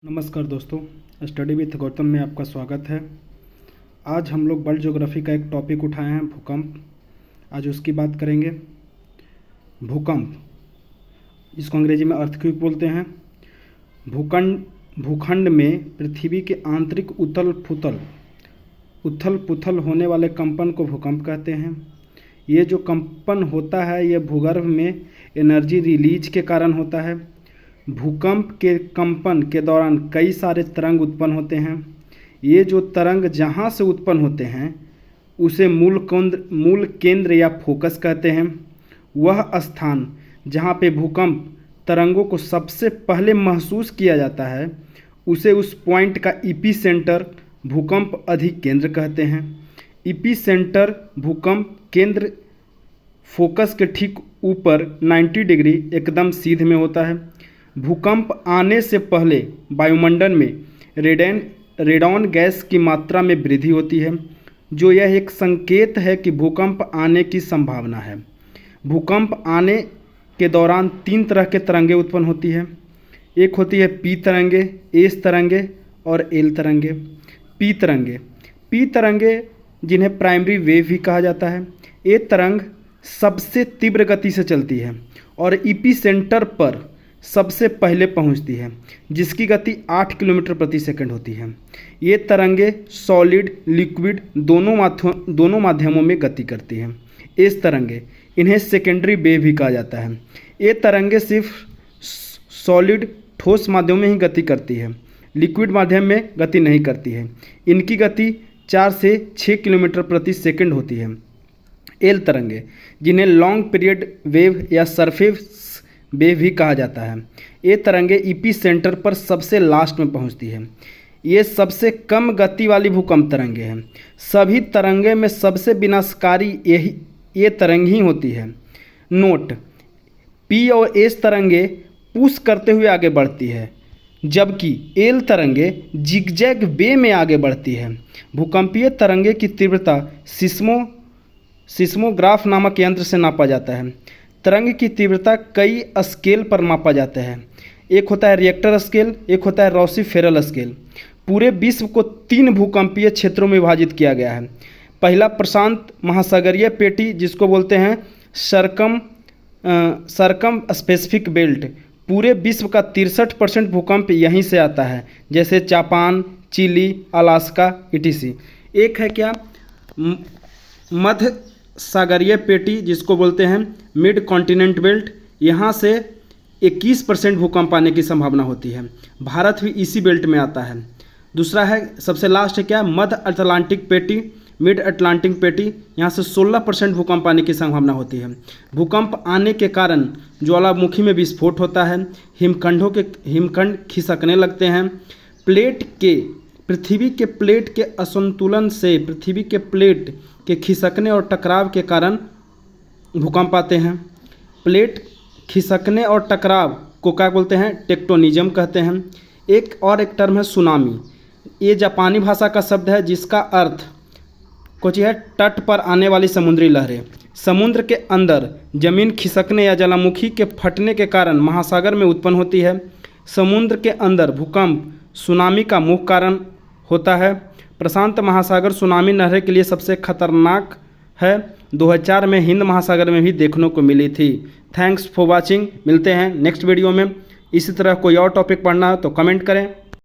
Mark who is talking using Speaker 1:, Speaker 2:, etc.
Speaker 1: नमस्कार दोस्तों, study with Gautam में आपका स्वागत है। आज हम लोग वर्ल्ड ज्योग्राफी का एक टॉपिक उठाए हैं, भूकंप। आज उसकी बात करेंगे। भूकंप, इसको अंग्रेजी में अर्थक्वेक बोलते हैं। भूखंड में पृथ्वी के आंतरिक उथल पुथल होने वाले कंपन को भूकंप कहते हैं। ये जो कंपन होता है ये भूगर्भ में एनर्जी रिलीज के कारण होता है। भूकंप के कंपन के दौरान कई सारे तरंग उत्पन्न होते हैं। ये जो तरंग जहाँ से उत्पन्न होते हैं उसे मूल केंद्र या फोकस कहते हैं। वह स्थान जहाँ पे भूकंप तरंगों को सबसे पहले महसूस किया जाता है उसे उस पॉइंट का इपीसेंटर भूकंप अधिकेंद्र कहते हैं। इपीसेंटर भूकंप केंद्र फोकस के ठीक ऊपर 90 डिग्री एकदम सीध में होता है। भूकंप आने से पहले वायुमंडल में रेडॉन गैस की मात्रा में वृद्धि होती है, जो यह एक संकेत है कि भूकंप आने की संभावना है। भूकंप आने के दौरान 3 तरह के तरंगें उत्पन्न होती है। एक होती है पी तरंगे, एस तरंगे और एल तरंगे। पी तरंगे जिन्हें प्राइमरी वेव भी कहा जाता है। ये तरंग सबसे तीव्र गति से चलती है और इपीसेंटर पर सबसे पहले पहुंचती है, जिसकी गति 8 किलोमीटर प्रति सेकंड होती है। ये तरंगे सॉलिड लिक्विड दोनों माध्यमों में गति करती हैं। इस तरंगे इन्हें सेकेंडरी वेव भी कहा जाता है। ये तरंगे सिर्फ सॉलिड ठोस माध्यम में ही गति करती है, लिक्विड माध्यम में गति नहीं करती है। इनकी गति 4 से 6 किलोमीटर प्रति सेकंड होती है। एल तरंगे जिन्हें लॉन्ग पीरियड वेव या सरफेस वेव भी कहा जाता है। ये तरंगे इपीसेंटर पर सबसे लास्ट में पहुंचती है। ये सबसे कम गति वाली भूकंप तरंगे हैं। सभी तरंगे में सबसे विनाशकारी ये तरंग ही होती है। नोट, पी और एस तरंगे पुश करते हुए आगे बढ़ती है, जबकि एल तरंगे जिगजैग वे में आगे बढ़ती है। भूकंपीय तरंगे की तीव्रता सिस्मोग्राफ नामक यंत्र से नापा जाता है। तरंग की तीव्रता कई स्केल पर मापा जाता है। एक होता है रिएक्टर स्केल, एक होता है रॉसी-फेरल स्केल। पूरे विश्व को 3 भूकंपीय क्षेत्रों में विभाजित किया गया है। पहला प्रशांत महासागरीय पेटी, जिसको बोलते हैं सरकम स्पेसिफिक बेल्ट। पूरे विश्व का 63% भूकंप यहीं से आता है, जैसे जापान, चिली, अलास्का etc। एक है क्या मध्य सागरीय पेटी, जिसको बोलते हैं मिड कॉन्टिनेंट बेल्ट। यहाँ से 21% भूकंप आने की संभावना होती है। भारत भी इसी बेल्ट में आता है। दूसरा है, सबसे लास्ट है क्या, मध्य अटलांटिक पेटी, मिड अटलांटिक पेटी। यहाँ से 16% भूकंप आने की संभावना होती है। भूकंप आने के कारण ज्वालामुखी में विस्फोट होता है, हिमखंड खिसकने लगते हैं। पृथ्वी के प्लेट के असंतुलन से पृथ्वी के प्लेट के खिसकने और टकराव के कारण भूकंप आते हैं। प्लेट खिसकने और टकराव को क्या बोलते हैं, टेक्टोनिज्म कहते हैं। एक टर्म है सुनामी। ये जापानी भाषा का शब्द है, जिसका अर्थ कुछ है तट पर आने वाली समुद्री लहरें। समुद्र के अंदर जमीन खिसकने या ज्वालामुखी के फटने के कारण महासागर में उत्पन्न होती है। समुद्र के अंदर भूकंप सुनामी का मुख्य कारण होता है। प्रशांत महासागर सुनामी लहरें के लिए सबसे खतरनाक है। 2004 में हिंद महासागर में भी देखने को मिली थी। Thanks for watching. मिलते हैं नेक्स्ट वीडियो में। इसी तरह कोई और टॉपिक पढ़ना हो तो कमेंट करें।